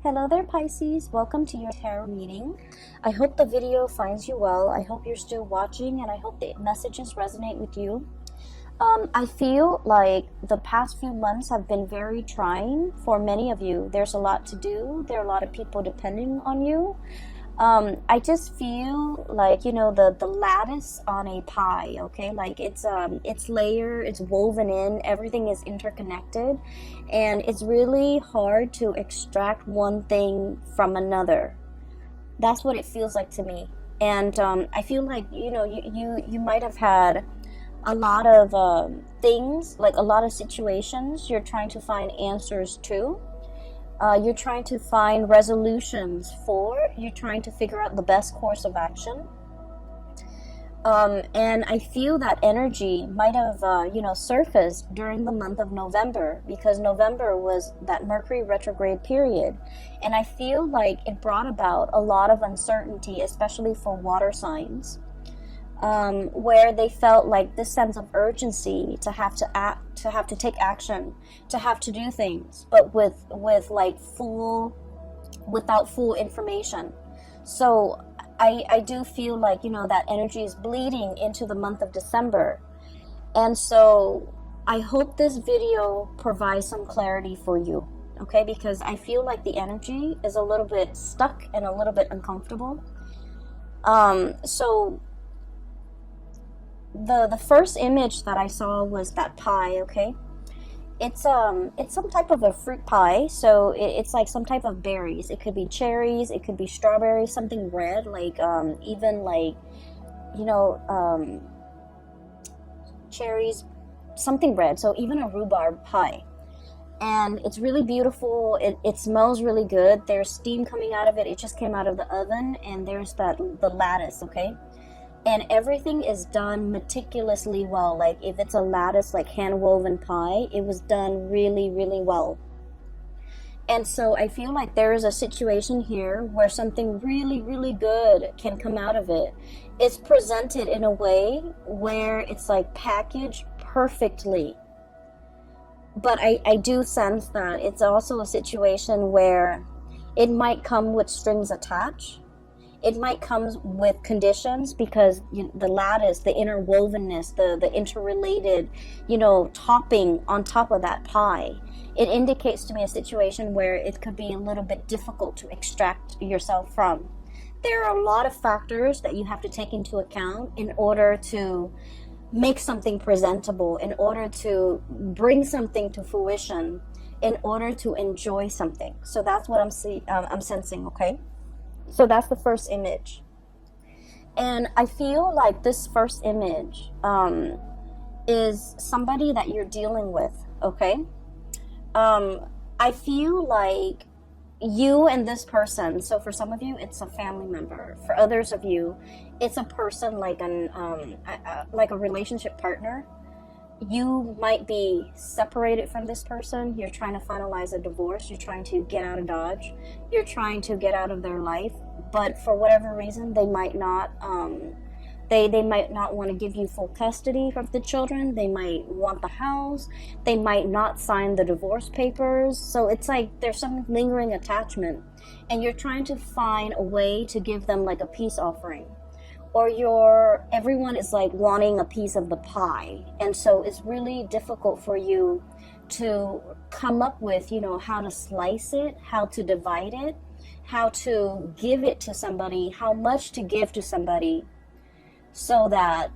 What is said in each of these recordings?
Hello there, Pisces. Welcome to your tarot reading. I hope the video finds you well. I hope you're still watching, and I hope the messages resonate with you. I feel like the past few months have been very trying for many of you. There's a lot to do. There are a lot of people depending on you. I just feel like, the lattice on a pie, okay? Like it's layered, it's woven in, everything is interconnected, and it's really hard to extract one thing from another. That's what it feels like to me. And I feel like, you might have had a lot of things, like a lot of situations you're trying to find answers to. You're trying to find resolutions for, you're trying to figure out the best course of action. And I feel that energy might have, surfaced during the month of November, because November was that Mercury retrograde period. And I feel like it brought about a lot of uncertainty, especially for water signs. Where they felt like this sense of urgency to have to act, to have to take action, to have to do things, but without full information. So I do feel like, that energy is bleeding into the month of December. And so I hope this video provides some clarity for you, okay? Because I feel like the energy is a little bit stuck and a little bit uncomfortable. So the first image that I saw was that pie, okay? It's some type of a fruit pie, so it's like some type of berries. It could be cherries, it could be strawberries, something red, like even like, cherries, something red, so even a rhubarb pie. And it's really beautiful. It smells really good. There's steam coming out of it. It just came out of the oven, and there's the lattice, okay? And everything is done meticulously well. Like if it's a lattice, like hand-woven pie, it was done really, really well. And so I feel like there is a situation here where something really, really good can come out of it. It's presented in a way where it's like packaged perfectly. But I do sense that it's also a situation where it might come with strings attached. It might come with conditions, because the lattice, the interwovenness, the interrelated, topping on top of that pie, it indicates to me a situation where it could be a little bit difficult to extract yourself from. There are a lot of factors that you have to take into account in order to make something presentable, in order to bring something to fruition, in order to enjoy something. So that's what I'm sensing, okay? So that's the first image. And I feel like this first image is somebody that you're dealing with, okay? I feel like you and this person, so for some of you, it's a family member. For others of you, it's a person like like a relationship partner. You might be separated from this person. You're trying to finalize a divorce. You're trying to get out of Dodge. You're trying to get out of their life. But for whatever reason, they might not they might not want to give you full custody of the children. They might want the house. They might not sign the divorce papers. So it's like there's some lingering attachment, and you're trying to find a way to give them like a peace offering. Or everyone is like wanting a piece of the pie, and so it's really difficult for you to come up with, how to slice it, how to divide it, how to give it to somebody, how much to give to somebody, so that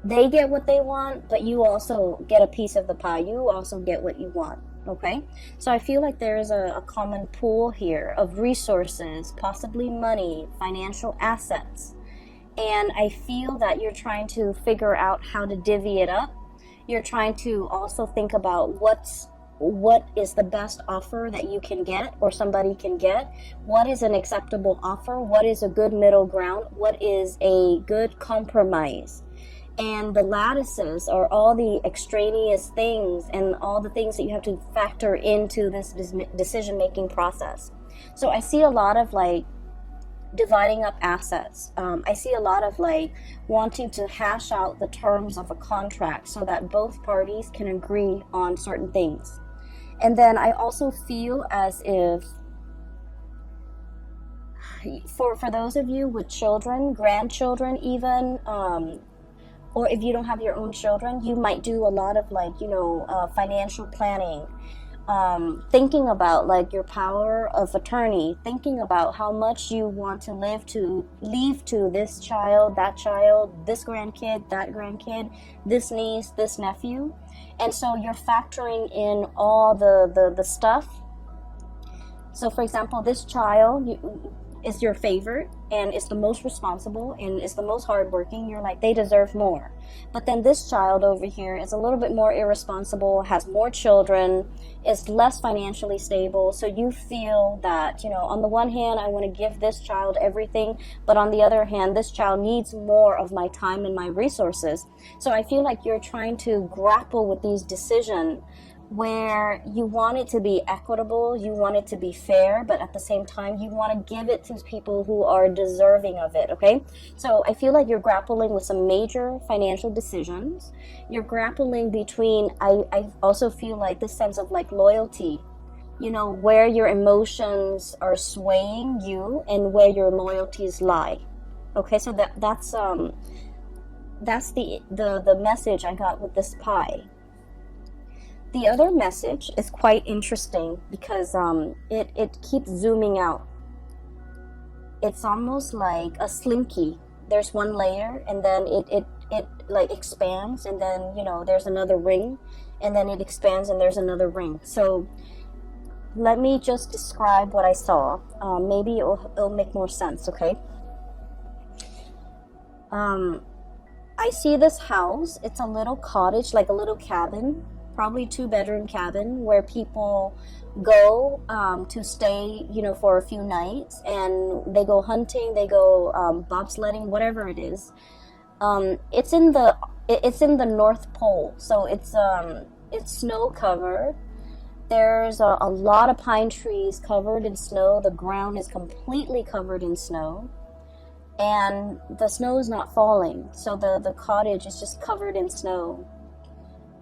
they get what they want, but you also get a piece of the pie. You also get what you want. Okay, so I feel like there is a common pool here of resources, possibly money, financial assets. And I feel that you're trying to figure out how to divvy it up. You're trying to also think about what is the best offer that you can get, or somebody can get. What is an acceptable offer? What is a good middle ground? What is a good compromise? And the lattices are all the extraneous things and all the things that you have to factor into this decision-making process. So I see a lot of like dividing up assets. I see a lot of like wanting to hash out the terms of a contract so that both parties can agree on certain things. And then I also feel as if for those of you with children, grandchildren even, or if you don't have your own children, you might do a lot of like, financial planning, thinking about like your power of attorney, thinking about how much you want to leave to this child, that child, this grandkid, that grandkid, this niece, this nephew. And so you're factoring in all the stuff. So for example, this child is your favorite and is the most responsible and is the most hardworking. You're like, they deserve more. But then this child over here is a little bit more irresponsible, has more children, is less financially stable. So you feel that, on the one hand, I want to give this child everything, but on the other hand, this child needs more of my time and my resources. So I feel like you're trying to grapple with these decisions where you want it to be equitable, you want it to be fair, but at the same time, you want to give it to people who are deserving of it, okay? So I feel like you're grappling with some major financial decisions. You're grappling between, I also feel like this sense of like loyalty, where your emotions are swaying you and where your loyalties lie. Okay, so that's the message I got with this pie. The other message is quite interesting because it keeps zooming out. It's almost like a slinky. There's one layer and then it like expands, and then there's another ring, and then it expands and there's another ring. So let me just describe what I saw. Maybe it'll make more sense, okay? I see this house. It's a little cottage, like a little cabin, probably 2-bedroom cabin where people go to stay, for a few nights, and they go hunting, they go bobsledding, whatever it is. It's in the North Pole, so it's snow covered. There's a lot of pine trees covered in snow. The ground is completely covered in snow, and the snow is not falling, so the cottage is just covered in snow.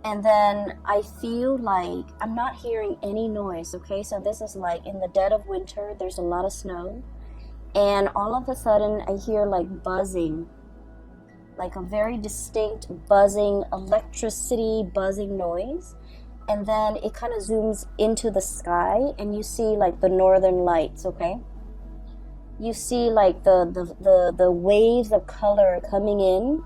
And then I feel like I'm not hearing any noise, okay? So this is like in the dead of winter, there's a lot of snow. And all of a sudden I hear like buzzing, like a very distinct buzzing, electricity buzzing noise. And then it kind of zooms into the sky and you see like the northern lights, okay? You see like the waves of color coming in,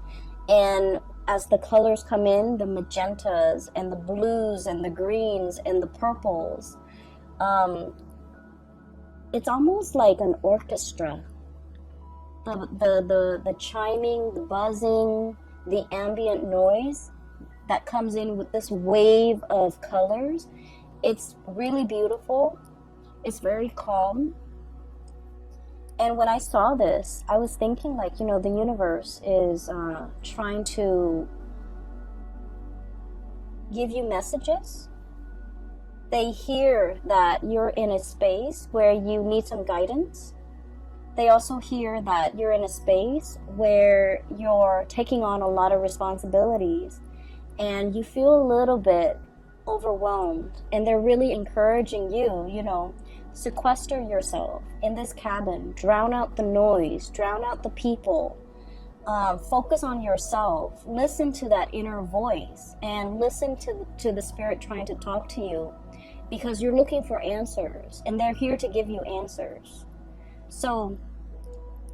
and as the colors come in, the magentas and the blues and the greens and the purples, it's almost like an orchestra. The chiming, the buzzing, the ambient noise that comes in with this wave of colors, it's really beautiful. It's very calm. And when I saw this, I was thinking like, the universe is trying to give you messages. They hear that you're in a space where you need some guidance. They also hear that you're in a space where you're taking on a lot of responsibilities and you feel a little bit overwhelmed. And they're really encouraging you, sequester yourself in this cabin, drown out the noise, drown out the people, focus on yourself, listen to that inner voice, and listen to the spirit trying to talk to you, because you're looking for answers and they're here to give you answers. So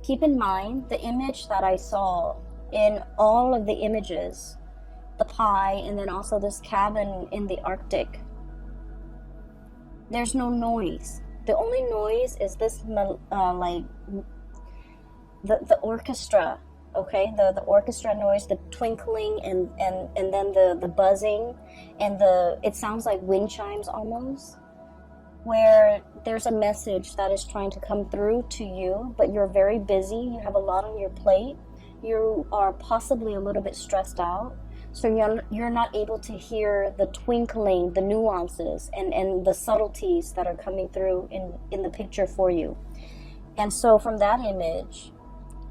keep in mind the image that I saw in all of the images, the pie, and then also this cabin in the Arctic. There's no noise. The only noise is this, like the orchestra, okay? The orchestra noise, the twinkling, and then the buzzing, and it sounds like wind chimes almost, where there's a message that is trying to come through to you, but you're very busy. You have a lot on your plate. You are possibly a little bit stressed out. So you're not able to hear the twinkling, the nuances, and the subtleties that are coming through in the picture for you. And so from that image,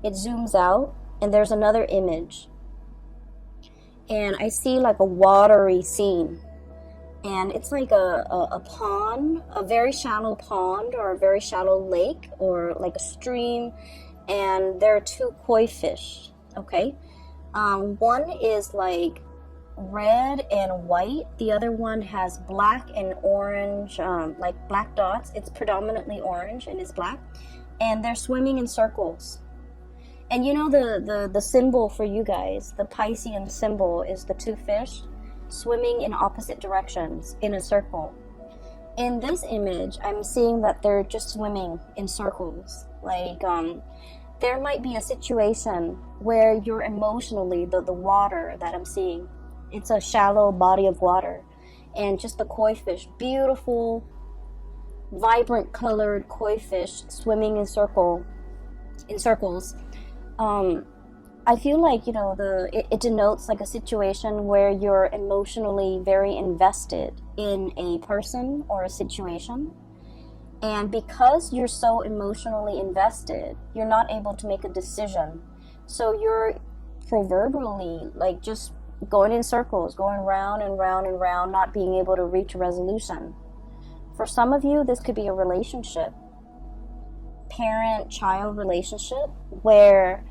it zooms out, and there's another image. And I see like a watery scene. and it's like a pond, a very shallow pond or a very shallow lake or like a stream, and there are two koi fish, okay? One is like red and white, the other one has black and orange, like black dots. It's predominantly orange and it's black, and they're swimming in circles. And you know the symbol for you guys, the Piscean symbol is the two fish swimming in opposite directions in a circle. In this image, I'm seeing that they're just swimming in circles. Like, there might be a situation where you're emotionally, the water that I'm seeing, it's a shallow body of water, and just the koi fish, beautiful, vibrant colored koi fish swimming in circles. I feel like, you know, it denotes like a situation where you're emotionally very invested in a person or a situation. And because you're so emotionally invested, you're not able to make a decision. So you're proverbially like just going in circles, going round and round and round, not being able to reach a resolution. For some of you, this could be a relationship, parent-child relationship, where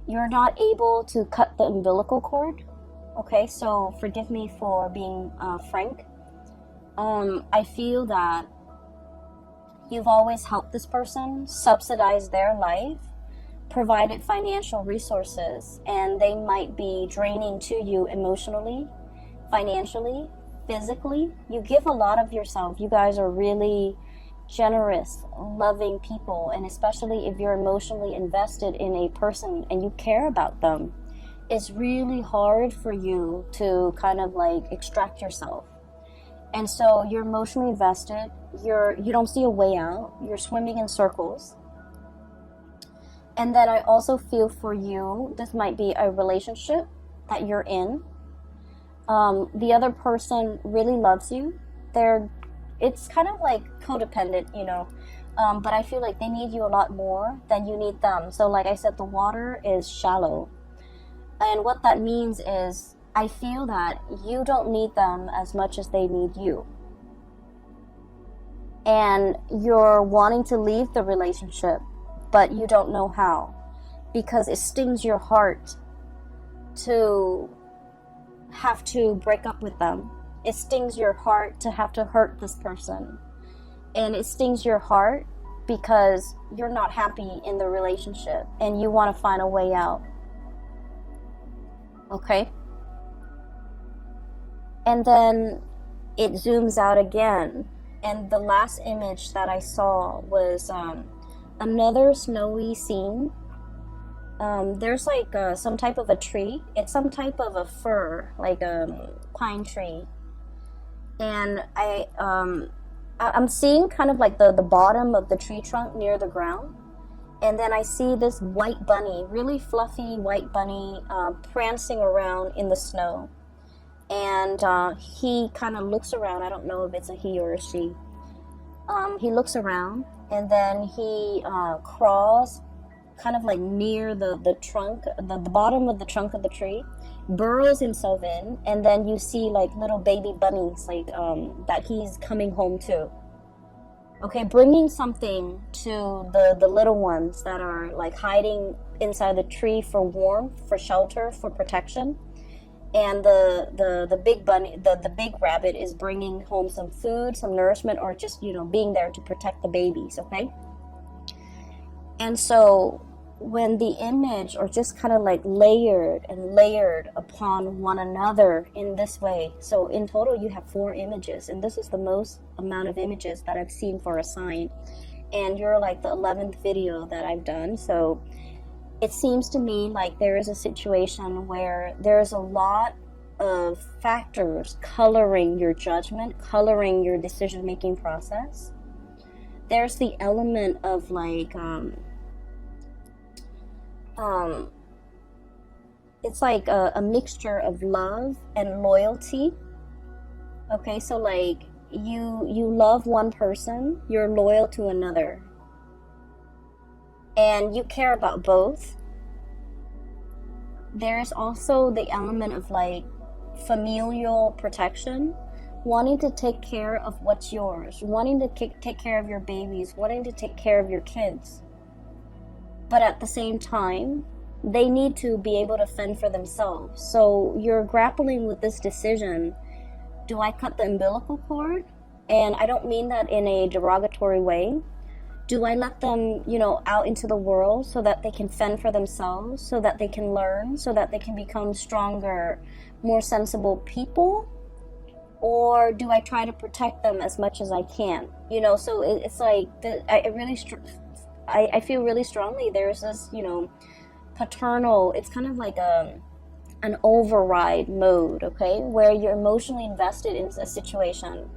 you're not able to cut the umbilical cord. Okay, so forgive me for being frank. I feel that you've always helped this person, subsidized their life, provided financial resources, and they might be draining to you emotionally, financially, physically. You give a lot of yourself. You guys are really generous, loving people, and especially if you're emotionally invested in a person and you care about them, it's really hard for you to kind of like extract yourself. And so you're emotionally invested, you don't see a way out, you're swimming in circles. And then I also feel for you, this might be a relationship that you're in. The other person really loves you. It's kind of like codependent, you know, but I feel like they need you a lot more than you need them. So like I said, the water is shallow. And what that means is I feel that you don't need them as much as they need you. And you're wanting to leave the relationship, but you don't know how, because it stings your heart to have to break up with them. It stings your heart to have to hurt this person. And it stings your heart because you're not happy in the relationship and you want to find a way out. Okay? And then it zooms out again. And the last image that I saw was another snowy scene. There's like some type of a tree. It's some type of a fir, like a pine tree. And I'm seeing kind of like the bottom of the tree trunk near the ground. And then I see this white bunny, really fluffy white bunny, prancing around in the snow. And he kind of looks around. I don't know if it's a he or a she. He looks around, and then he crawls kind of like near the trunk, the bottom of the trunk of the tree, burrows himself in, and then you see like little baby bunnies like that he's coming home to. Okay, bringing something to the little ones that are like hiding inside the tree for warmth, for shelter, for protection. And the big bunny, the big rabbit is bringing home some food, some nourishment, or just, you know, being there to protect the babies, okay? And so when the image are just kind of like layered and layered upon one another in this way, so in total you have 4 images, and this is the most amount of images that I've seen for a sign, and you're like the 11th video that I've done. So it seems to me like there is a situation where there's a lot of factors coloring your judgment, coloring your decision-making process. There's the element of like it's like a mixture of love and loyalty. Okay, so like you love one person, you're loyal to another, and you care about both. There's also the element of like familial protection, wanting to take care of what's yours, wanting to take care of your babies, wanting to take care of your kids. But at the same time, they need to be able to fend for themselves. So you're grappling with this decision. Do I cut the umbilical cord? And I don't mean that in a derogatory way. Do I let them, out into the world so that they can fend for themselves, so that they can learn, so that they can become stronger, more sensible people? Or do I try to protect them as much as I can? So it's like, I feel really strongly there's this, paternal, it's kind of like an override mode, okay, where you're emotionally invested in a situation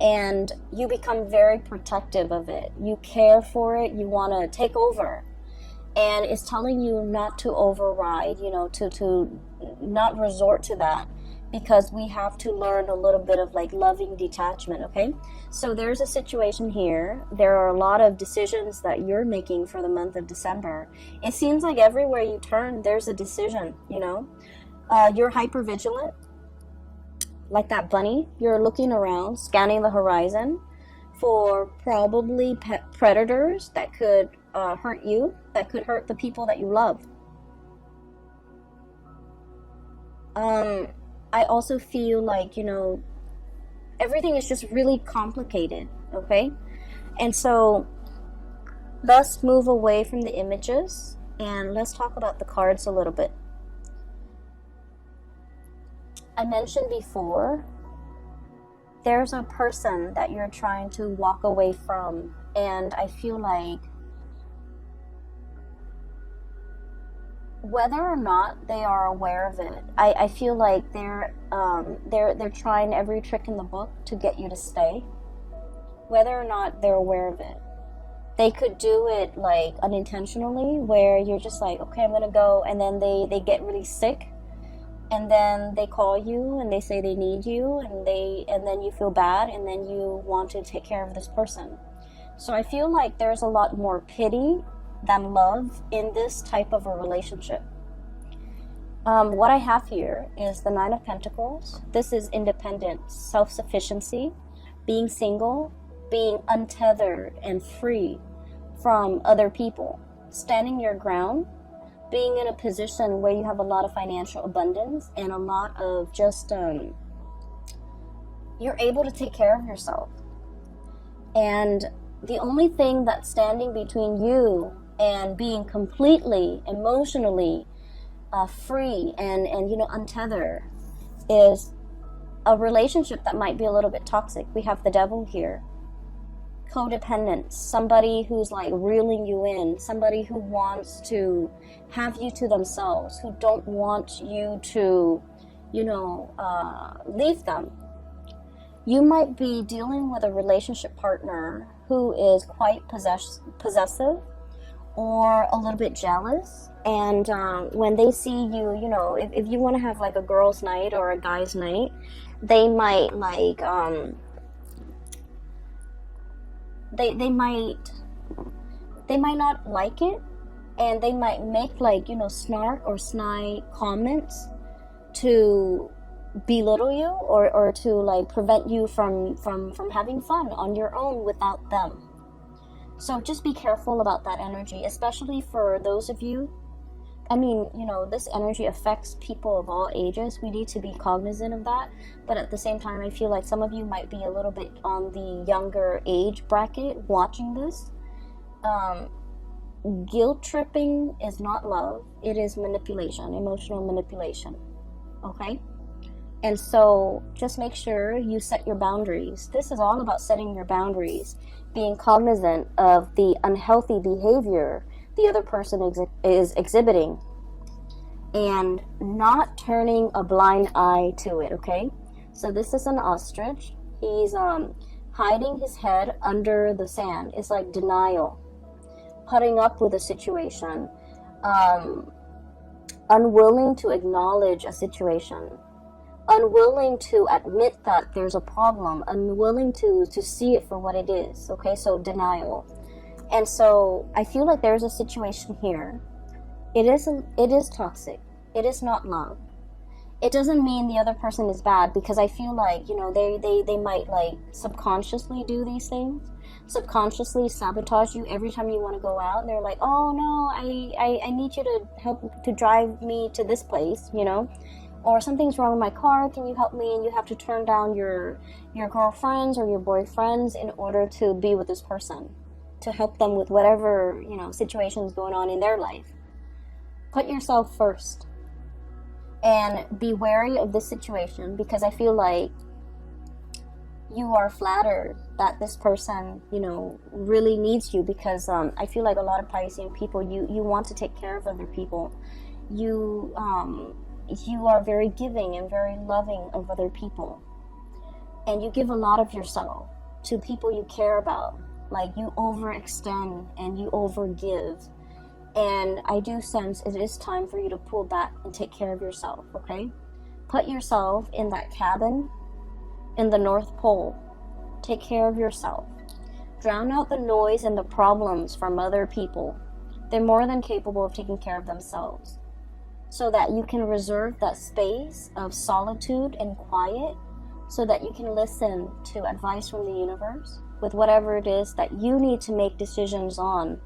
and you become very protective of it. You care for it, you want to take over, and it's telling you not to override, to not resort to that, because we have to learn a little bit of like loving detachment, okay? So there's a situation here. There are a lot of decisions that you're making for the month of December. It seems like everywhere you turn, there's a decision, You're hyper vigilant, like that bunny. You're looking around, scanning the horizon for probably predators that could hurt you, that could hurt the people that you love. I also feel like, everything is just really complicated, okay? And so let's move away from the images and let's talk about the cards a little bit. I mentioned before, there's a person that you're trying to walk away from, and I feel like whether or not they are aware of it, I feel like they're trying every trick in the book to get you to stay. Whether or not they're aware of it, they could do it like unintentionally, where you're just like, okay, I'm gonna go, and then they get really sick, and then they call you and they say they need you, and then you feel bad, and then you want to take care of this person. So I feel like there's a lot more pity than love in this type of a relationship. What I have here is the Nine of Pentacles. This is independence, self-sufficiency, being single, being untethered and free from other people, standing your ground, being in a position where you have a lot of financial abundance and a lot of just, you're able to take care of yourself. And the only thing that's standing between you and being completely emotionally free and untethered is a relationship that might be a little bit toxic. We have the devil here. Codependence, somebody who's like reeling you in, somebody who wants to have you to themselves, who don't want you to, leave them. You might be dealing with a relationship partner who is quite possessive or a little bit jealous, and when they see you, if you want to have like a girl's night or a guy's night, they might like they might not like it, and they might make like snark or snide comments to belittle you or to like prevent you from having fun on your own without them. So just be careful about that energy, especially for those of you. I mean, this energy affects people of all ages. We need to be cognizant of that. But at the same time, I feel like some of you might be a little bit on the younger age bracket watching this. Guilt tripping is not love. It is manipulation, emotional manipulation. Okay? And so just make sure you set your boundaries. This is all about setting your boundaries, being cognizant of the unhealthy behavior the other person is exhibiting, and not turning a blind eye to it, okay? So this is an ostrich. He's hiding his head under the sand. It's like denial, putting up with a situation, unwilling to acknowledge a situation, unwilling to admit that there's a problem, unwilling to see it for what it is, okay? So denial. And so I feel like there's a situation here. It is toxic. It is not love. it doesn't mean the other person is bad, because I feel like, you know, they might like subconsciously do these things, subconsciously sabotage you every time you want to go out. And they're like, oh no, I need you to help to drive me to this place, you know, or something's wrong with my car, can you help me? And you have to turn down your girlfriends or your boyfriends in order to be with this person, to help them with whatever, you know, situations going on in their life. Put yourself first. And be wary of this situation, because I feel like you are flattered that this person, you know, really needs you, because I feel like a lot of Piscean people, you want to take care of other people. You are very giving and very loving of other people. And you give a lot of yourself to people you care about. Like, you overextend and you overgive. And I do sense it is time for you to pull back and take care of yourself, okay? Put yourself in that cabin in the North Pole. Take care of yourself. Drown out the noise and the problems from other people. They're more than capable of taking care of themselves. So that you can reserve that space of solitude and quiet, so that you can listen to advice from the universe with whatever it is that you need to make decisions on.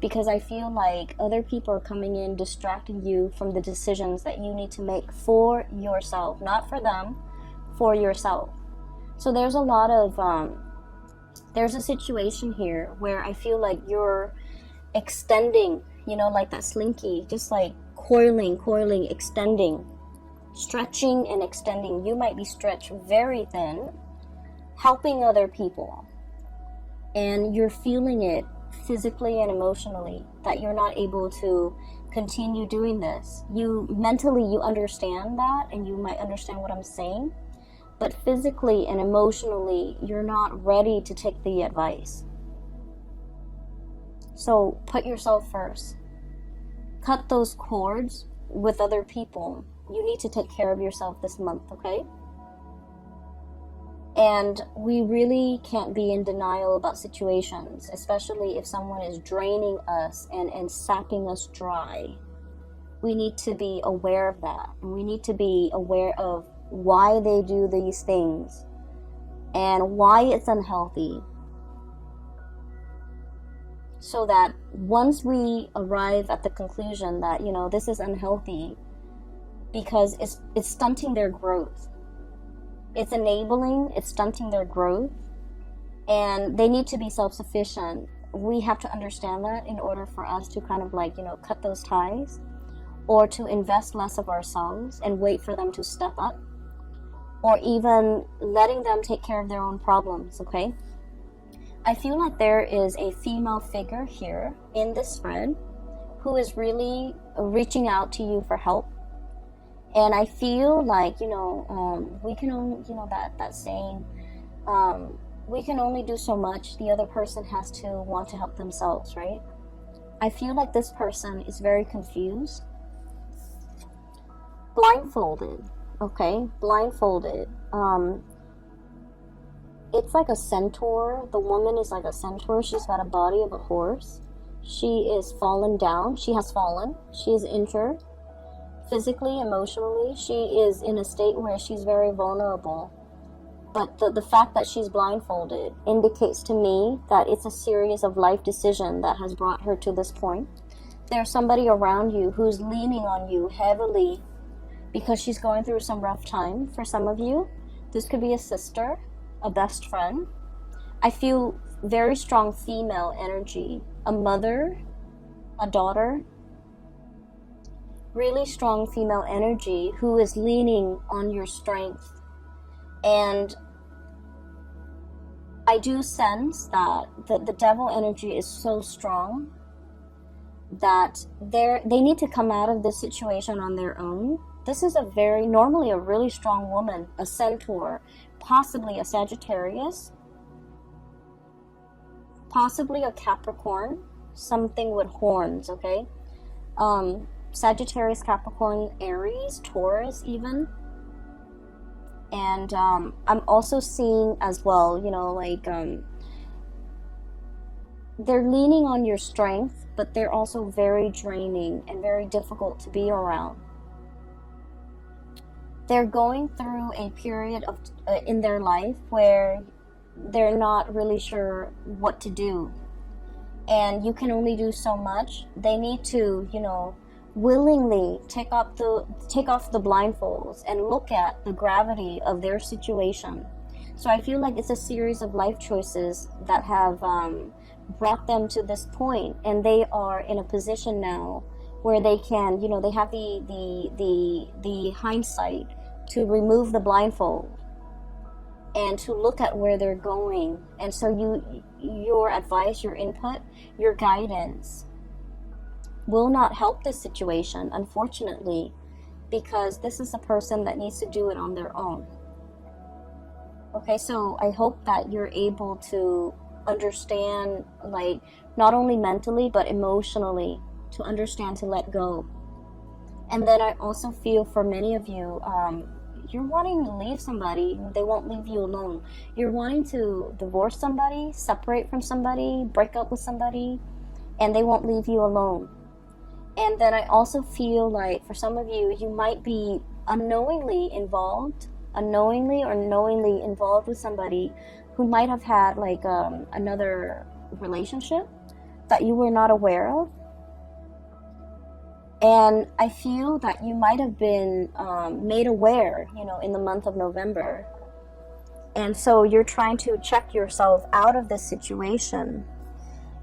Because I feel like other people are coming in, distracting you from the decisions that you need to make for yourself. Not for them, for yourself. So there's a lot of, there's a situation here where I feel like you're extending, you know, like that slinky, just like coiling, extending, stretching and extending. You might be stretched very thin, helping other people. And you're feeling it physically and emotionally, that you're not able to continue doing this. You mentally, you understand that, and you might understand what I'm saying, but physically and emotionally, you're not ready to take the advice. So put yourself first. Cut those cords with other people. You need to take care of yourself this month, okay? And we really can't be in denial about situations, especially if someone is draining us and sapping us dry. We need to be aware of that. And we need to be aware of why they do these things and why it's unhealthy. So that once we arrive at the conclusion that, you know, this is unhealthy because it's stunting their growth. It's enabling, it's stunting their growth, and they need to be self-sufficient. We have to understand that in order for us to kind of like, you know, cut those ties, or to invest less of ourselves and wait for them to step up, or even letting them take care of their own problems, okay? I feel like there is a female figure here in this spread who is really reaching out to you for help. And I feel like, you know, we can only, you know, that saying, we can only do so much. The other person has to want to help themselves, right? I feel like this person is very confused. Blindfolded, okay? Blindfolded. It's like a centaur. The woman is like a centaur. She's got a body of a horse. She is fallen down. She has fallen. She is injured. Physically, emotionally, she is in a state where she's very vulnerable. But the fact that she's blindfolded indicates to me that it's a series of life decisions that has brought her to this point. There's somebody around you who's leaning on you heavily because she's going through some rough time. For some of you, this could be a sister, a best friend. I feel very strong female energy, a mother, a daughter. Really strong female energy who is leaning on your strength. And I do sense that the devil energy is so strong that they need to come out of this situation on their own. This is normally a really strong woman, a centaur, possibly a Sagittarius, possibly a Capricorn, something with horns, okay? Sagittarius, Capricorn, Aries, Taurus even. And I'm also seeing as well, you know, like they're leaning on your strength, but they're also very draining and very difficult to be around. they're going through a period of in their life where they're not really sure what to do, and you can only do so much. They need to, you know, willingly take off the blindfolds and look at the gravity of their situation. So I feel like it's a series of life choices that have brought them to this point, and they are in a position now where they can, you know, they have the hindsight to remove the blindfold and to look at where they're going. And so your advice, your input, your guidance will not help this situation, unfortunately, because this is a person that needs to do it on their own. Okay, so I hope that you're able to understand, like, not only mentally but emotionally, to understand to let go. And then I also feel for many of you, you're wanting to leave somebody, they won't leave you alone. You're wanting to divorce somebody, separate from somebody, break up with somebody, and they won't leave you alone. And then I also feel like for some of you, you might be unknowingly or knowingly involved with somebody who might have had like another relationship that you were not aware of. And I feel that you might have been made aware, you know, in the month of November. And so you're trying to check yourself out of this situation.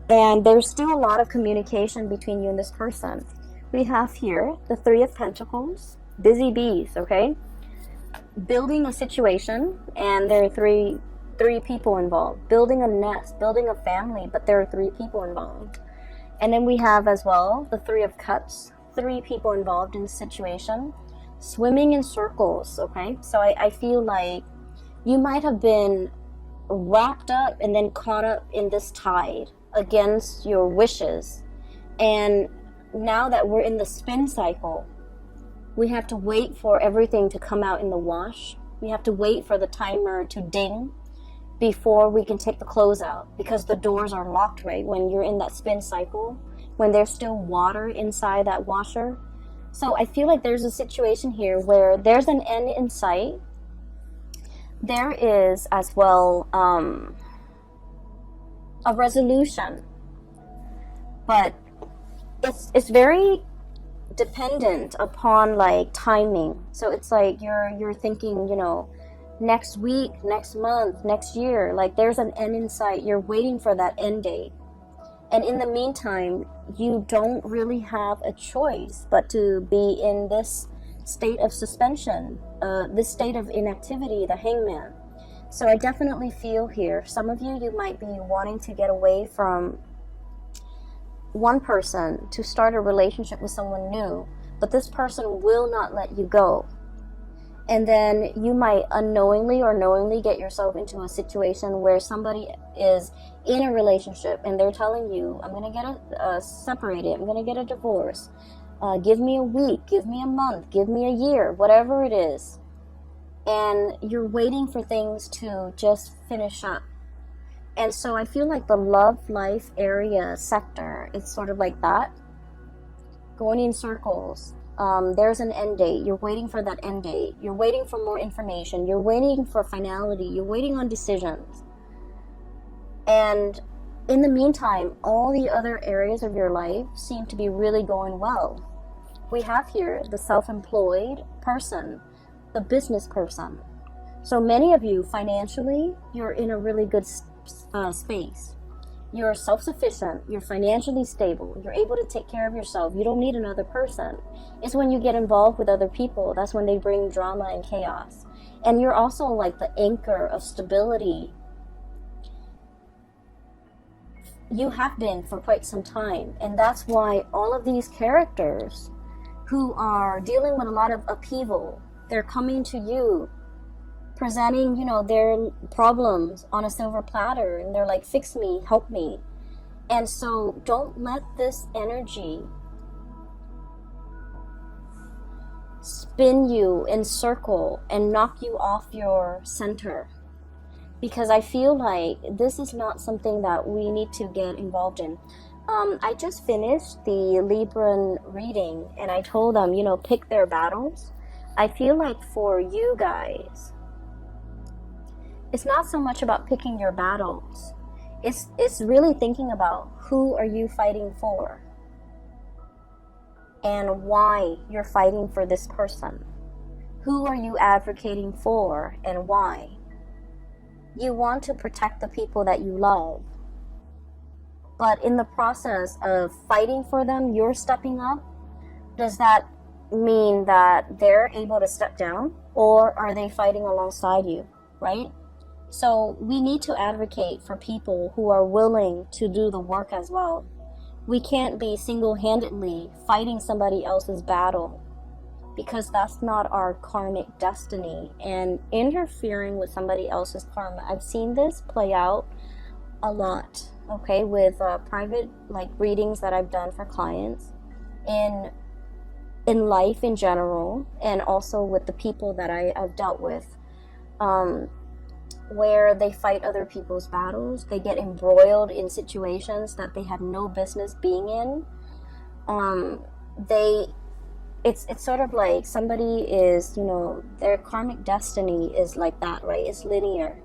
And there's still a lot of communication between you and this person. We have here the Three of Pentacles, busy bees, okay? Building a situation, and there are three people involved. Building a nest, building a family, but there are 3 people involved. And then we have as well the Three of Cups, 3 people involved in the situation. Swimming in circles, okay? So I feel like you might have been wrapped up and then caught up in this tide against your wishes. And now that we're in the spin cycle, we have to wait for everything to come out in the wash. We have to wait for the timer to ding before we can take the clothes out, because the doors are locked, right? When you're in that spin cycle, when there's still water inside that washer. So I feel like there's a situation here where there's an end in sight. There is as well a resolution, but it's very dependent upon like timing. So it's like you're thinking, you know, next week, next month, next year, like there's an end in sight. You're waiting for that end date. And in the meantime, you don't really have a choice but to be in this state of suspension, this state of inactivity, the Hangman. So I definitely feel here, some of you might be wanting to get away from one person to start a relationship with someone new, but this person will not let you go. And then you might unknowingly or knowingly get yourself into a situation where somebody is in a relationship and they're telling you, I'm going to get separated, I'm going to get a divorce, give me a week, give me a month, give me a year, whatever it is. And you're waiting for things to just finish up. And so I feel like the love life area sector, it's sort of like that, going in circles. There's an end date. You're waiting for that end date. You're waiting for more information. You're waiting for finality. You're waiting on decisions. And in the meantime, all the other areas of your life seem to be really going well. We have here the self-employed person, the business person. So many of you, financially, you're in a really good space. You're self-sufficient, you're financially stable, you're able to take care of yourself, you don't need another person. It's when you get involved with other people, that's when they bring drama and chaos. And you're also like the anchor of stability. You have been for quite some time, and that's why all of these characters who are dealing with a lot of upheaval, they're coming to you presenting, you know, their problems on a silver platter, and they're like, fix me, help me. And so don't let this energy spin you in circle and knock you off your center, because I feel like this is not something that we need to get involved in. I just finished the Libran reading, and I told them, you know, pick their battles. I feel like for you guys, it's not so much about picking your battles. It's really thinking about who are you fighting for and why you're fighting for this person. Who are you advocating for and why? You want to protect the people that you love. But in the process of fighting for them, you're stepping up. Does that mean that they're able to step down? Or are they fighting alongside you, right? So we need to advocate for people who are willing to do the work as well. We can't be single-handedly fighting somebody else's battle, because that's not our karmic destiny. And interfering with somebody else's karma, I've seen this play out a lot, okay, with private like readings that I've done for clients, in life in general, and also with the people that I've dealt with, where they fight other people's battles. They get embroiled in situations that they have no business being in. It's sort of like somebody is, their karmic destiny is like that, right? It's linear.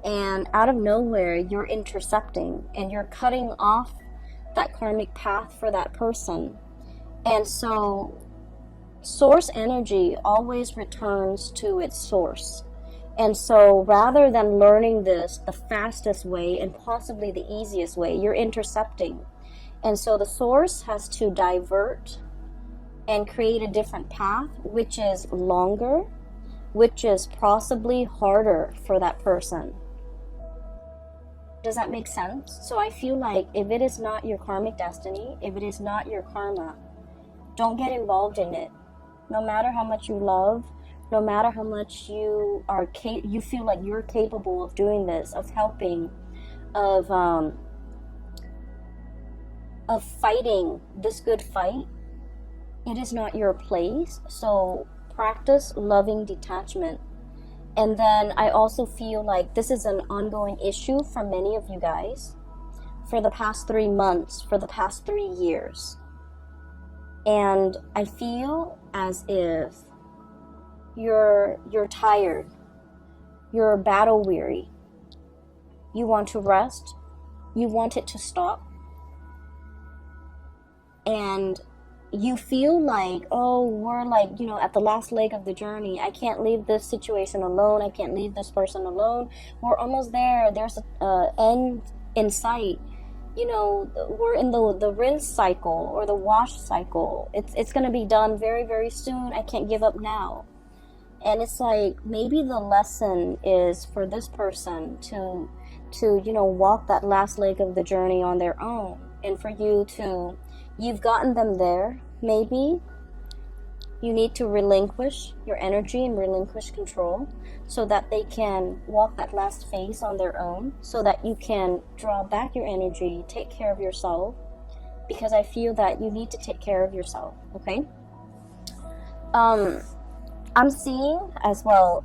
And out of nowhere, you're intercepting and you're cutting off that karmic path for that person. And so source energy always returns to its source. And so rather than learning this the fastest way and possibly the easiest way, you're intercepting. And so the source has to divert and create a different path, which is longer, which is possibly harder for that person. Does that make sense? So I feel like if it is not your karmic destiny, if it is not your karma, don't get involved in it. No matter how much you love, no matter how much you feel like you're capable of doing this, of helping, of fighting this good fight, it is not your place. So practice loving detachment. And then I also feel like this is an ongoing issue for many of you guys for the past 3 months, for the past 3 years. And I feel as if you're tired, you're battle weary, you want to rest, you want it to stop, and you feel like, oh, we're like, at the last leg of the journey. I can't leave this situation alone. I can't leave this person alone. We're almost there. There's an end in sight. We're in the rinse cycle or the wash cycle. It's going to be done very, very soon. I can't give up now. And it's like, maybe the lesson is for this person to walk that last leg of the journey on their own. And for you've gotten them there. Maybe you need to relinquish your energy and relinquish control so that they can walk that last phase on their own, so that you can draw back your energy, take care of yourself, because I feel that you need to take care of yourself, okay? I'm seeing as well,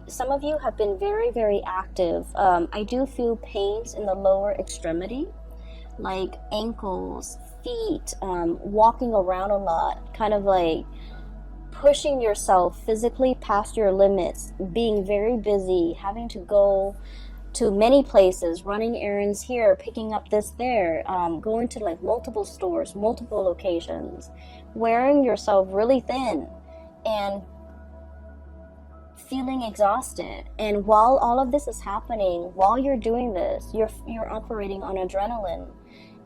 some of you have been very, very active. I do feel pains in the lower extremity, like ankles, feet, walking around a lot, kind of like pushing yourself physically past your limits, being very busy, having to go to many places, running errands here, picking up this there, going to like multiple stores, multiple locations, wearing yourself really thin and feeling exhausted. And while all of this is happening, while you're doing this, you're operating on adrenaline.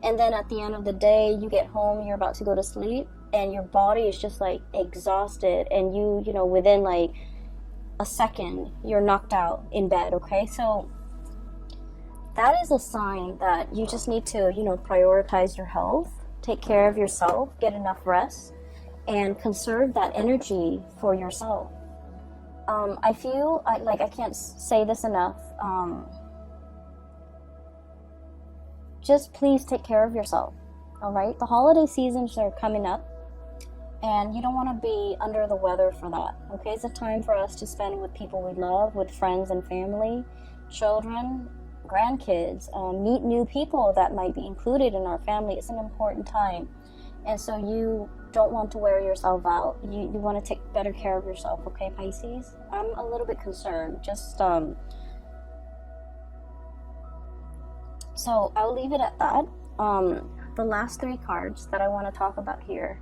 And then at the end of the day, you get home, you're about to go to sleep, and your body is just like exhausted, and you within like a second, you're knocked out in bed, okay? So that is a sign that you just need to, prioritize your health, take care of yourself, get enough rest, and conserve that energy for yourself. I feel like I can't say this enough. Just please take care of yourself, all right? The holiday seasons are coming up, and you don't want to be under the weather for that, okay? It's a time for us to spend with people we love, with friends and family, children, grandkids, meet new people that might be included in our family. It's an important time. And so you don't want to wear yourself out. You want to take better care of yourself, okay, Pisces? I'm a little bit concerned. Just, so I'll leave it at that. The last 3 cards that I want to talk about here.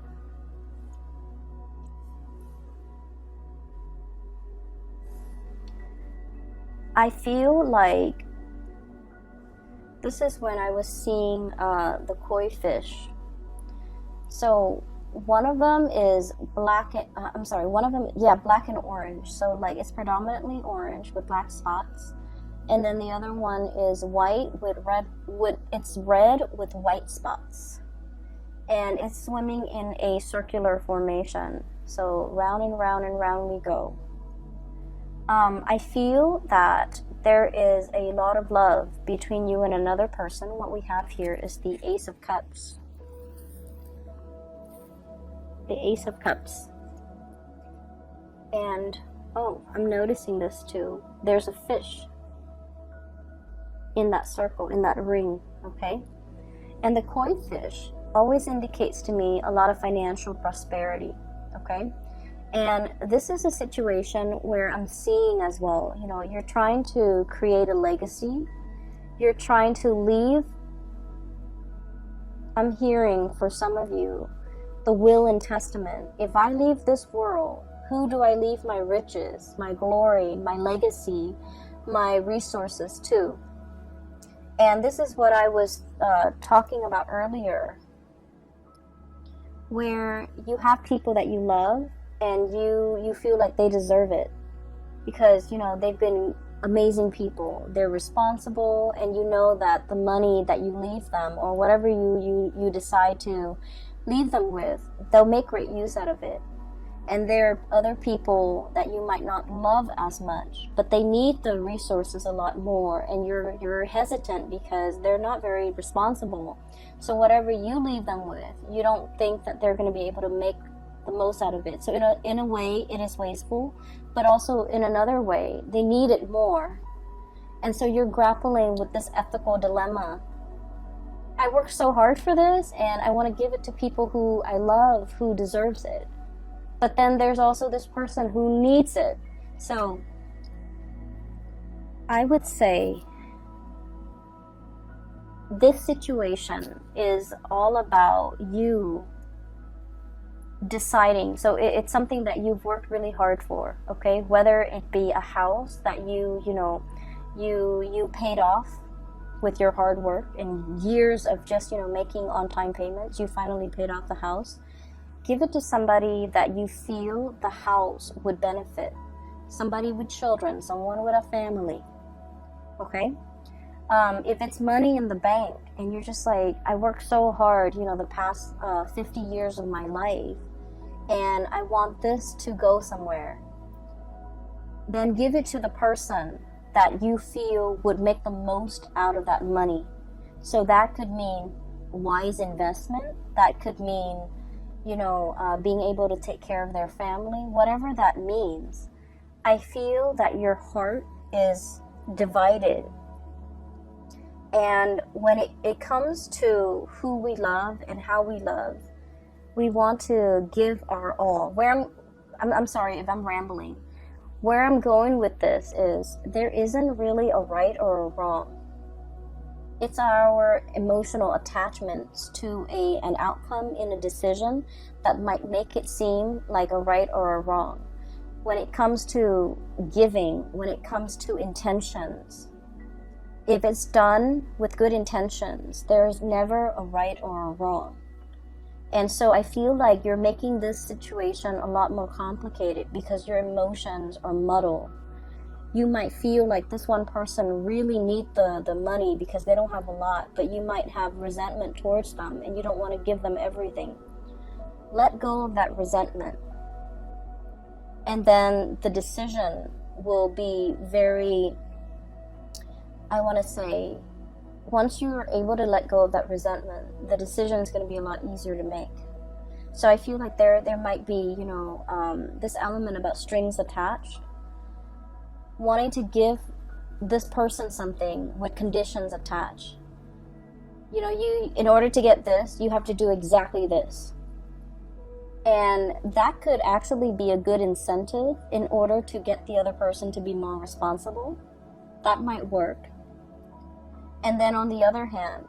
I feel like this is when I was seeing the koi fish. So one of them is black and, black and orange. So like it's predominantly orange with black spots. And then the other one is white with red, it's red with white spots. And it's swimming in a circular formation. So round and round and round we go. I feel that there is a lot of love between you and another person. What we have here is the Ace of Cups. The Ace of Cups. And, oh, I'm noticing this too. There's a fish in that circle, in that ring, okay? And the koi fish always indicates to me a lot of financial prosperity, okay? And this is a situation where I'm seeing as well, you know, you're trying to create a legacy. You're trying to leave. I'm hearing for some of you, the will and testament. If I leave this world, who do I leave my riches, my glory, my legacy, my resources to? And this is what I was talking about earlier, where you have people that you love, and you feel like they deserve it because, you know, they've been amazing people. They're responsible, and you know that the money that you leave them or whatever you decide to leave them with, they'll make great use out of it. And there are other people that you might not love as much, but they need the resources a lot more, and you're hesitant because they're not very responsible. So whatever you leave them with, you don't think that they're going to be able to make the most out of it. So in a way, it is wasteful, but also in another way, they need it more. And so you're grappling with this ethical dilemma. I worked so hard for this, and I want to give it to people who I love, who deserves it. But then there's also this person who needs it. So I would say this situation is all about you deciding. So it's something that you've worked really hard for, okay? Whether it be a house that you paid off with your hard work and years of just, making on-time payments, you finally paid off the house. Give it to somebody that you feel the house would benefit. Somebody with children, someone with a family, okay? If it's money in the bank and you're just like, I worked so hard, the past 50 years of my life, and I want this to go somewhere, then give it to the person that you feel would make the most out of that money. So that could mean wise investment. That could mean, being able to take care of their family, whatever that means. I feel that your heart is divided. And when it comes to who we love and how we love, we want to give our all. I'm sorry if I'm rambling. Where I'm going with this is there isn't really a right or a wrong. It's our emotional attachments to an outcome in a decision that might make it seem like a right or a wrong. When it comes to giving, when it comes to intentions, if it's done with good intentions, there's never a right or a wrong. And so I feel like you're making this situation a lot more complicated because your emotions are muddled. You might feel like this one person really needs the money because they don't have a lot, but you might have resentment towards them and you don't want to give them everything. Let go of that resentment. And then the decision will be very, I want to say, once you're able to let go of that resentment, the decision is going to be a lot easier to make. So I feel like there might be, this element about strings attached. Wanting to give this person something with conditions attached. In order to get this, you have to do exactly this. And that could actually be a good incentive in order to get the other person to be more responsible. That might work. And then on the other hand,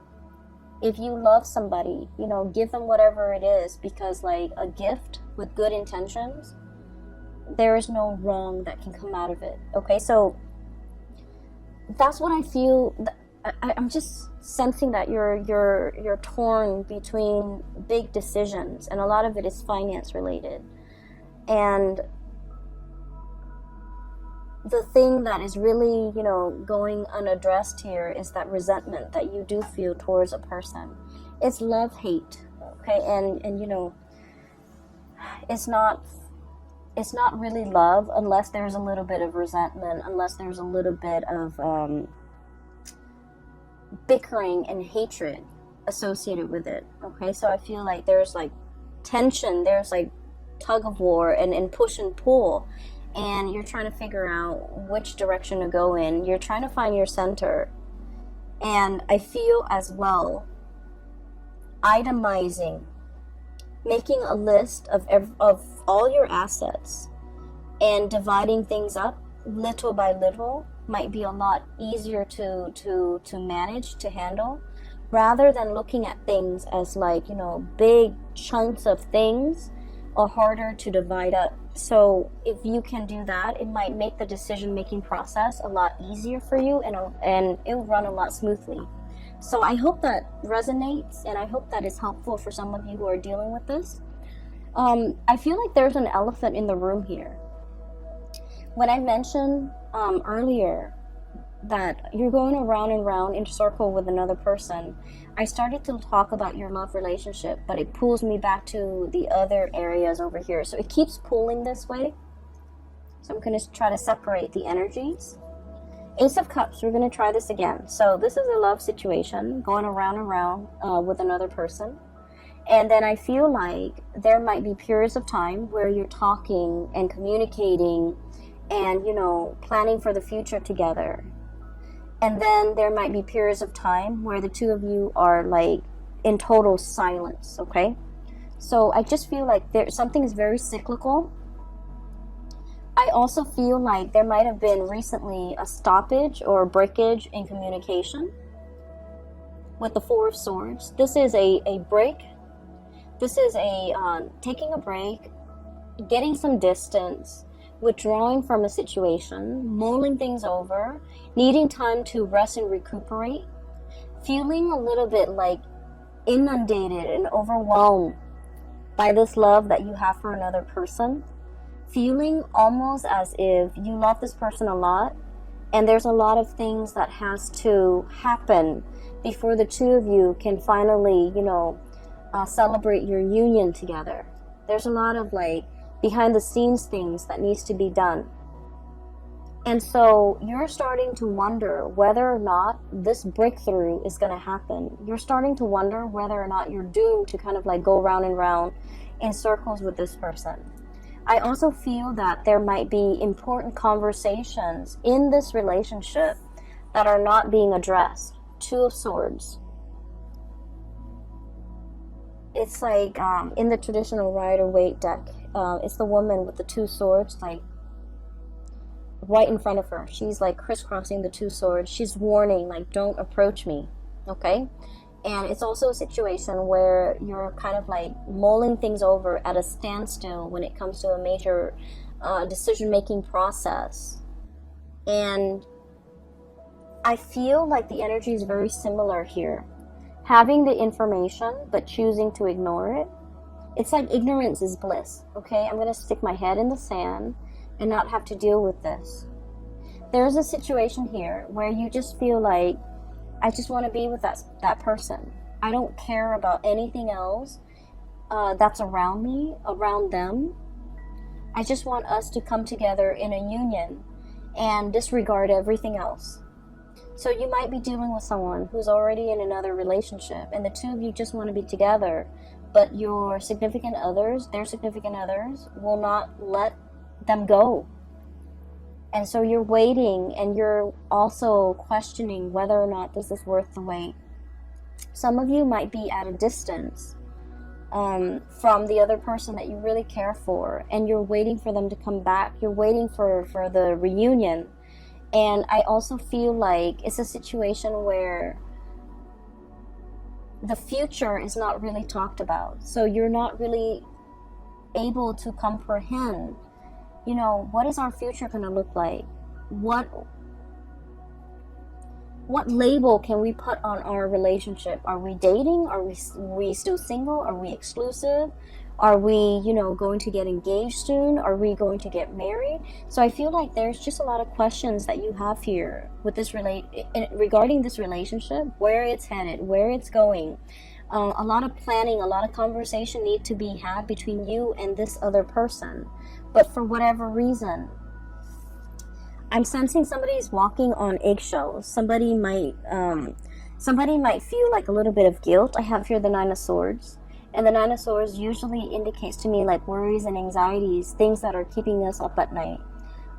if you love somebody, you know, give them whatever it is, because like a gift with good intentions, there is no wrong that can come out of it. Okay, so that's what I feel. I'm just sensing that you're torn between big decisions, and a lot of it is finance related. And the thing that is really, you know, going unaddressed here is that resentment that you do feel towards a person. It's love-hate, okay? And you know, it's not really love unless there's a little bit of resentment, unless there's a little bit of bickering and hatred associated with it, okay? So I feel like there's like tension, there's like tug of war and push and pull, and you're trying to figure out which direction to go in. You're trying to find your center. And I feel as well itemizing, making a list of all your assets and dividing things up little by little might be a lot easier to manage, to handle, rather than looking at things as like, you know, big chunks of things are harder to divide up. So if you can do that, it might make the decision-making process a lot easier for you, and it'll run a lot smoothly. So I hope that resonates, and I hope that is helpful for some of you who are dealing with this. I feel like there's an elephant in the room here. When I mentioned earlier that you're going around and round in a circle with another person, I started to talk about your love relationship, but it pulls me back to the other areas over here. So it keeps pulling this way. So I'm going to try to separate the energies. Ace of Cups, we're going to try this again. So this is a love situation going around and round with another person. And then I feel like there might be periods of time where you're talking and communicating and, you know, planning for the future together. And then there might be periods of time where the two of you are like in total silence, okay? So I just feel like something is very cyclical. I also feel like there might have been recently a stoppage or a breakage in communication with the Four of Swords. This is a break. This is taking a break, getting some distance, withdrawing from a situation, mulling things over, needing time to rest and recuperate, feeling a little bit like inundated and overwhelmed by this love that you have for another person, feeling almost as if you love this person a lot, and there's a lot of things that has to happen before the two of you can finally, you know, celebrate your union together. There's a lot of like behind the scenes things that needs to be done. And so you're starting to wonder whether or not this breakthrough is going to happen. You're starting to wonder whether or not you're doomed to kind of like go round and round in circles with this person. I also feel that there might be important conversations in this relationship that are not being addressed. Two of Swords. It's like in the traditional Rider-Waite deck, it's the woman with the two swords, like right in front of her. She's like crisscrossing the two swords. She's warning, like, don't approach me, okay? And it's also a situation where you're kind of like mulling things over at a standstill when it comes to a major decision-making process. And I feel like the energy is very similar here. Having the information, but choosing to ignore it. It's like ignorance is bliss, okay? I'm going to stick my head in the sand and not have to deal with this. There's a situation here where you just feel like, I just want to be with that person. I don't care about anything else that's around me, around them. I just want us to come together in a union and disregard everything else. So you might be dealing with someone who's already in another relationship, and the two of you just want to be together, but your significant others, their significant others, will not let them go. And so you're waiting, and you're also questioning whether or not this is worth the wait. Some of you might be at a distance from the other person that you really care for, and you're waiting for them to come back. You're waiting for the reunion. And I also feel like it's a situation where the future is not really talked about. So you're not really able to comprehend, you know, what is our future going to look like? What label can we put on our relationship? Are we dating? Are we still single? Are we exclusive? Are we, you know, going to get engaged soon? Are we going to get married? So I feel like there's just a lot of questions that you have here with this regarding this relationship, where it's headed, where it's going. A lot of planning, a lot of conversation need to be had between you and this other person. But for whatever reason, I'm sensing somebody's walking on eggshells. Somebody might feel like a little bit of guilt. I have here the Nine of Swords. And the Nine of Swords usually indicates to me like worries and anxieties, things that are keeping us up at night.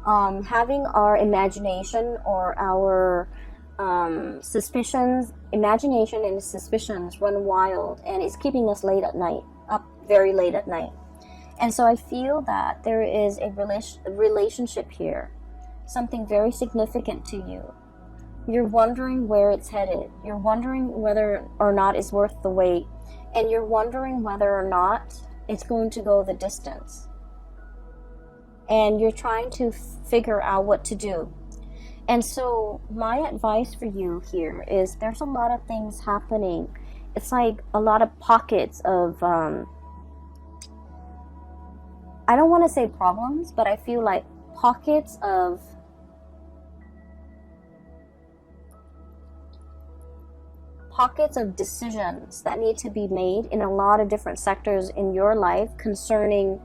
Having our imagination or our imagination and suspicions run wild, and it's keeping us late at night, up very late at night. And so I feel that there is a relationship here, something very significant to you. You're wondering where it's headed. You're wondering whether or not it's worth the wait. And you're wondering whether or not it's going to go the distance. And you're trying to figure out what to do. And so my advice for you here is there's a lot of things happening. It's like a lot of pockets of, I don't want to say problems, but I feel like pockets of decisions that need to be made in a lot of different sectors in your life concerning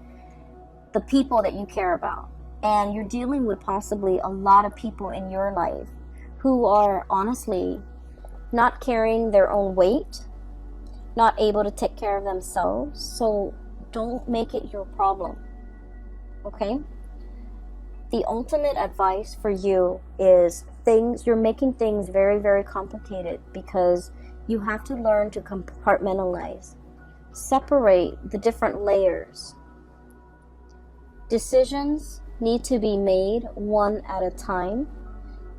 the people that you care about. And you're dealing with possibly a lot of people in your life who are honestly not carrying their own weight, not able to take care of themselves. So don't make it your problem, okay? The ultimate advice for you is you're making things very, very complicated because you have to learn to compartmentalize, separate the different layers. Decisions need to be made one at a time.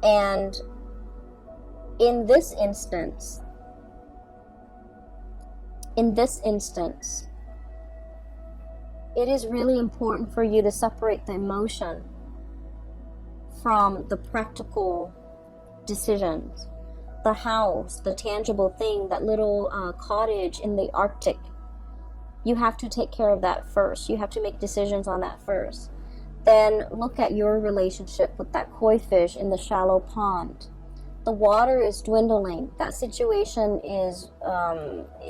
And in this instance, it is really important for you to separate the emotion from the practical decisions. The house, the tangible thing, that little cottage in the Arctic. You have to take care of that first. You have to make decisions on that first. Then look at your relationship with that koi fish in the shallow pond. The water is dwindling. That situation is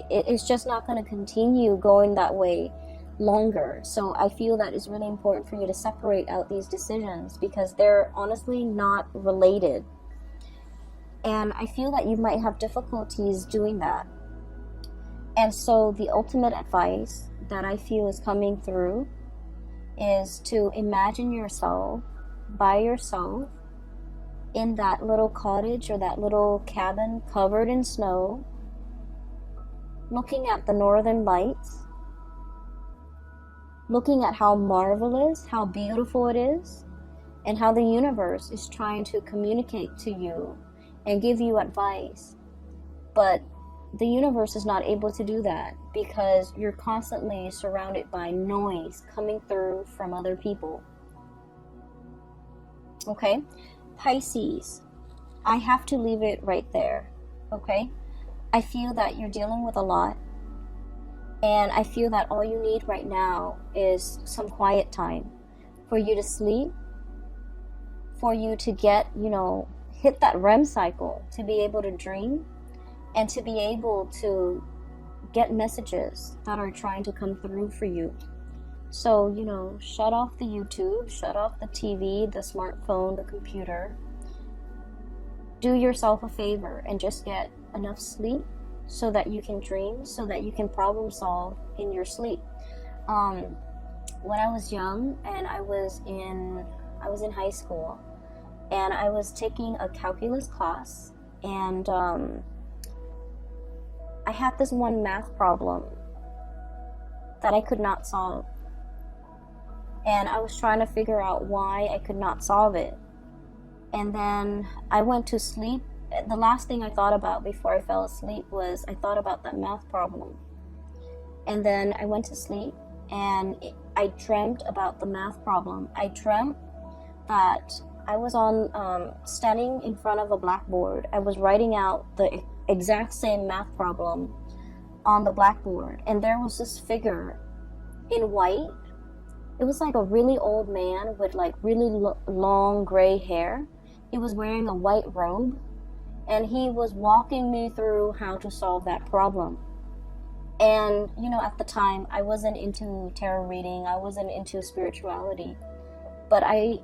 it's just not going to continue going that way longer. So I feel that it's really important for you to separate out these decisions because they're honestly not related. And I feel that you might have difficulties doing that. And so the ultimate advice that I feel is coming through is to imagine yourself by yourself in that little cottage or that little cabin covered in snow, looking at the northern lights, looking at how marvelous, how beautiful it is, and how the universe is trying to communicate to you and give you advice. But the universe is not able to do that because you're constantly surrounded by noise coming through from other people. Okay? Pisces, I have to leave it right there. Okay? I feel that you're dealing with a lot. And I feel that all you need right now is some quiet time for you to sleep, for you to get, hit that REM cycle, to be able to dream, and to be able to get messages that are trying to come through for you. So, shut off the YouTube, shut off the TV, the smartphone, the computer. Do yourself a favor and just get enough sleep so that you can dream, so that you can problem solve in your sleep. When I was young and I was in high school, and I was taking a calculus class, and I had this one math problem that I could not solve. And I was trying to figure out why I could not solve it. And then I went to sleep. The last thing I thought about before I fell asleep was I thought about that math problem. And then I went to sleep and I dreamt about the math problem. I dreamt that I was standing in front of a blackboard. I was writing out the exact same math problem on the blackboard. And there was this figure in white. It was like a really old man with like really long gray hair. He was wearing a white robe. And he was walking me through how to solve that problem. And, you know, at the time, I wasn't into tarot reading. I wasn't into spirituality. But I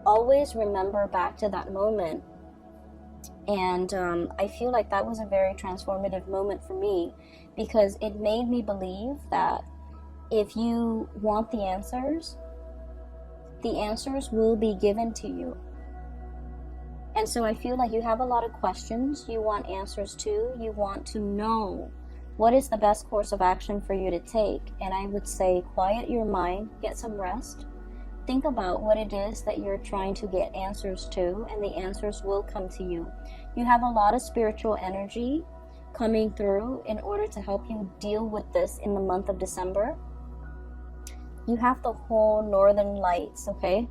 always remember back to that moment. And I feel like that was a very transformative moment for me, because it made me believe that if you want the answers will be given to you. And so I feel like you have a lot of questions you want answers to. You want to know what is the best course of action for you to take. And I would say quiet your mind, get some rest. Think about what it is that you're trying to get answers to, and the answers will come to you. You have a lot of spiritual energy coming through in order to help you deal with this in the month of December. You have the whole northern lights, okay?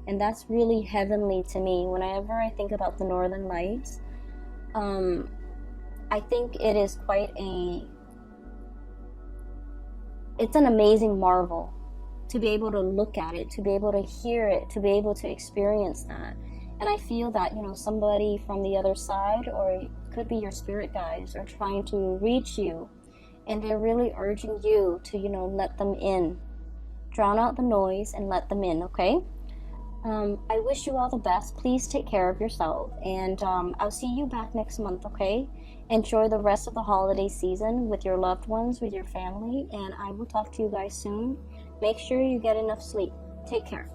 And that's really heavenly to me. Whenever I think about the northern lights, I think it is it's an amazing marvel to be able to look at it, to be able to hear it, to be able to experience that. And I feel that, you know, somebody from the other side, or it could be your spirit guides, are trying to reach you, and they're really urging you to, you know, let them in. Drown out the noise and let them in, okay? I wish you all the best. Please take care of yourself, and I'll see you back next month, okay? Enjoy the rest of the holiday season with your loved ones, with your family, and I will talk to you guys soon. Make sure you get enough sleep. Take care.